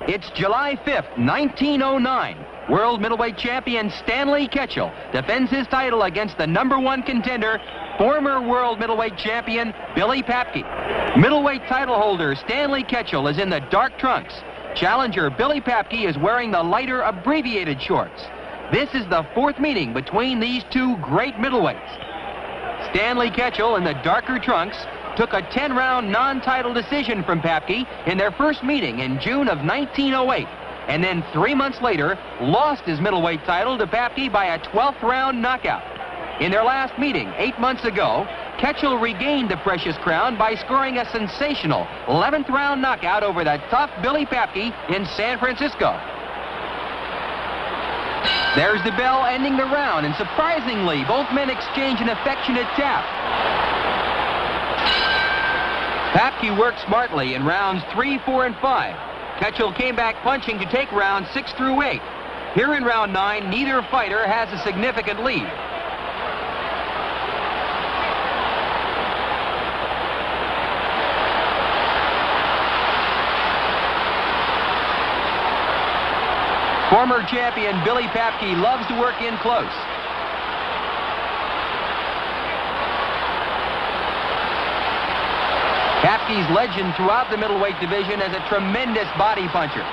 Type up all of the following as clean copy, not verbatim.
It's July 5th, 1909. World middleweight champion Stanley Ketchel defends his title against the #1 contender, former world middleweight champion Billy Papke. Middleweight title holder Stanley Ketchel is in the dark trunks. Challenger Billy Papke is wearing the lighter abbreviated shorts. This is the 4th meeting between these two great middleweights. Stanley Ketchel in the darker trunks took a 10-round non-title decision from Papke in their first meeting in June of 1908, and then 3 months later lost his middleweight title to Papke by a 12th round knockout. In their last meeting 8 months ago, Ketchel regained the precious crown by scoring a sensational 11th round knockout over the tough Billy Papke in San Francisco. There's the bell ending the round, and surprisingly, both men exchange an affectionate tap. Papke worked smartly in rounds 3, 4, and 5. Ketchel came back punching to take rounds 6 through 8. Here in round 9, neither fighter has a significant lead. Former champion Billy Papke loves to work in close. Papke's legend throughout the middleweight division as a tremendous body puncher.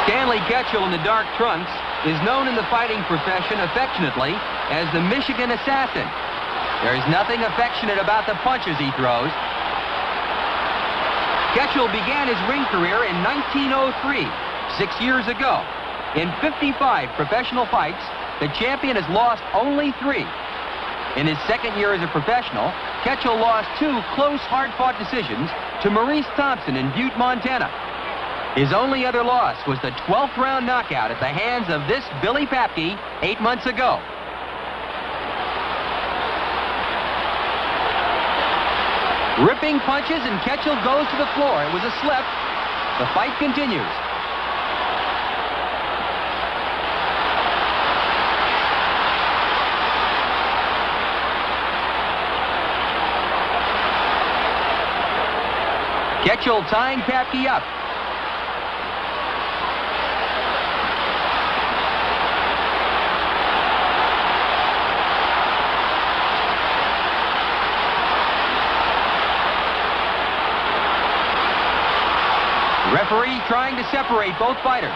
Stanley Ketchel in the dark trunks is known in the fighting profession affectionately as the Michigan Assassin. There's nothing affectionate about the punches he throws. Ketchel began his ring career in 1903, 6 years ago. In 55 professional fights, the champion has lost only 3. In his second year as a professional, Ketchel lost 2 close, hard-fought decisions to Maurice Thompson in Butte, Montana. His only other loss was the 12th round knockout at the hands of this Billy Papke 8 months ago. Ripping punches, and Ketchel goes to the floor. It was a slip. The fight continues. Ketchel tying Papke up. Referee trying to separate both fighters.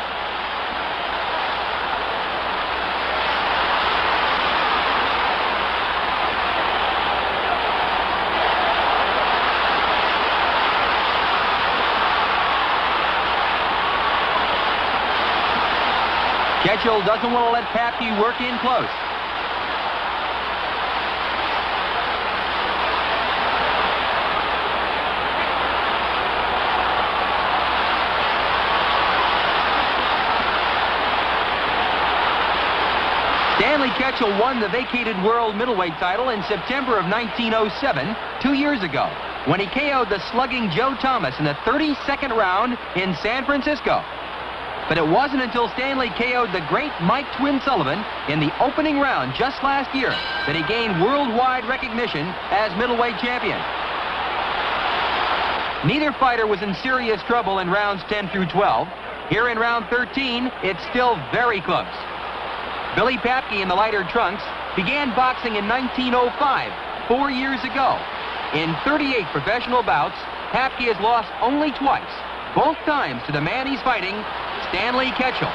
Ketchel doesn't want to let Papke work in close. Stanley Ketchel won the vacated world middleweight title in September of 1907, 2 years ago, when he KO'd the slugging Joe Thomas in the 32nd round in San Francisco. But it wasn't until Stanley KO'd the great Mike Twin Sullivan in the opening round just last year that he gained worldwide recognition as middleweight champion. Neither fighter was in serious trouble in rounds 10 through 12. Here in round 13, it's still very close. Billy Papke in the lighter trunks began boxing in 1905, 4 years ago. In 38 professional bouts, Papke has lost only twice, both times to the man he's fighting, Stanley Ketchel.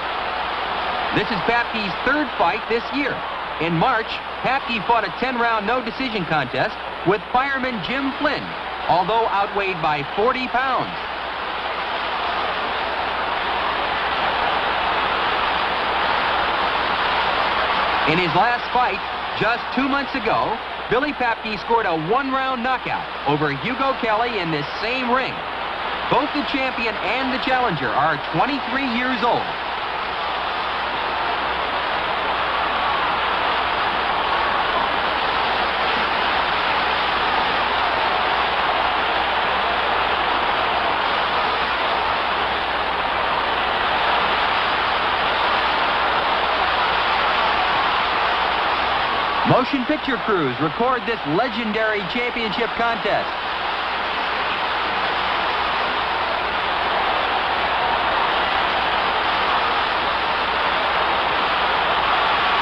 This is Papke's 3rd fight this year. In March, Papke fought a 10-round no-decision contest with fireman Jim Flynn, although outweighed by 40 pounds. In his last fight, just 2 months ago, Billy Papke scored a 1-round knockout over Hugo Kelly in this same ring. Both the champion and the challenger are 23 years old. Motion picture crews record this legendary championship contest.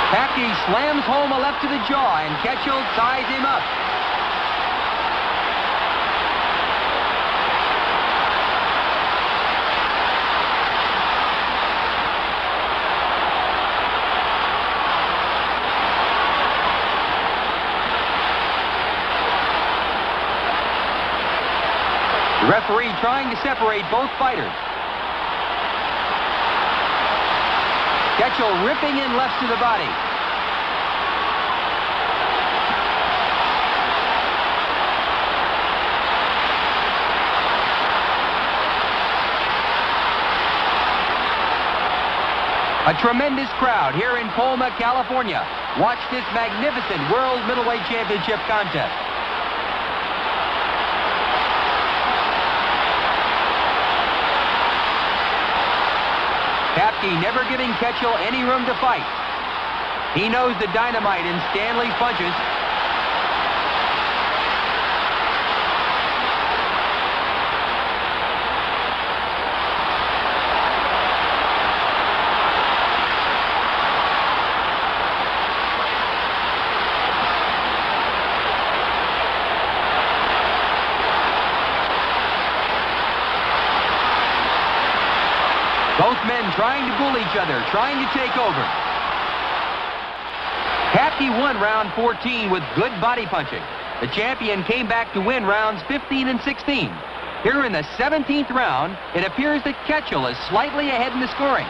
Papke slams home a left to the jaw, and Ketchel ties him up. The referee trying to separate both fighters. Ketchel ripping in left to the body. A tremendous crowd here in Colma, California. Watch this magnificent World Middleweight Championship contest. Papke never giving Ketchel any room to fight. He knows the dynamite in Stanley's punches. Both men trying to bull each other, trying to take over. Papke won round 14 with good body punching. The champion came back to win rounds 15 and 16. Here in the 17th round, it appears that Ketchel is slightly ahead in the scoring.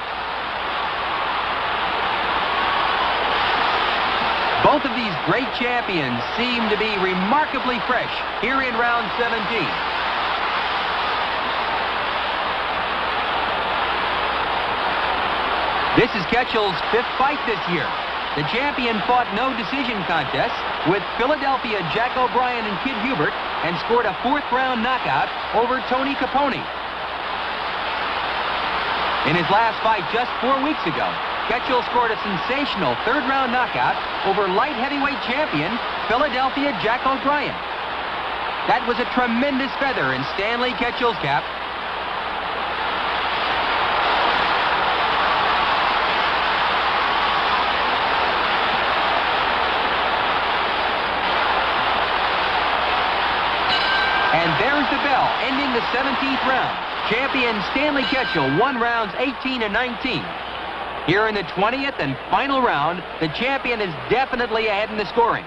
Both of these great champions seem to be remarkably fresh here in round 17. This is Ketchel's 5th fight this year. The champion fought no decision contests with Philadelphia Jack O'Brien and Kid Hubert and scored a 4th-round knockout over Tony Capone. In his last fight just 4 weeks ago, Ketchel scored a sensational 3rd-round knockout over light heavyweight champion Philadelphia Jack O'Brien. That was a tremendous feather in Stanley Ketchel's cap. And there's the bell, ending the 17th round. Champion Stanley Ketchel won rounds 18 and 19. Here in the 20th and final round, the champion is definitely ahead in the scoring.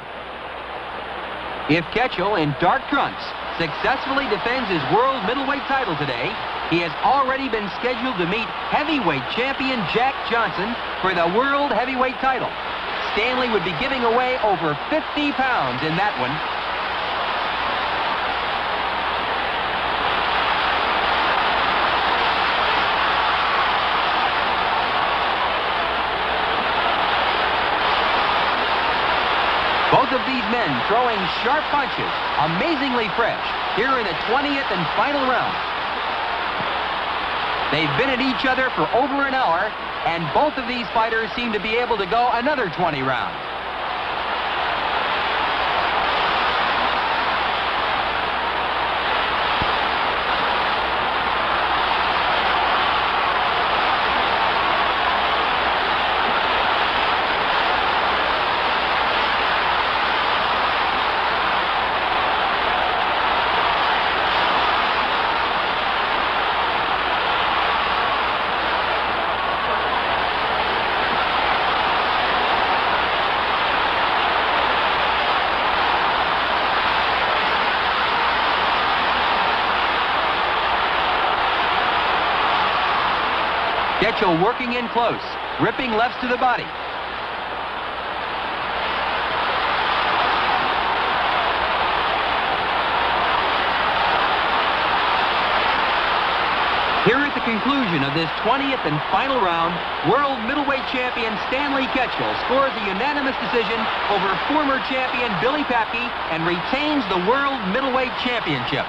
If Ketchel, in dark trunks, successfully defends his world middleweight title today, he has already been scheduled to meet heavyweight champion Jack Johnson for the world heavyweight title. Stanley would be giving away over 50 pounds in that one. Both of these men throwing sharp punches, amazingly fresh, here in the 20th and final round. They've been at each other for over an hour, and both of these fighters seem to be able to go another 20 rounds. Ketchel working in close, ripping lefts to the body. Here at the conclusion of this 20th and final round, world middleweight champion Stanley Ketchel scores a unanimous decision over former champion Billy Papke and retains the world middleweight championship.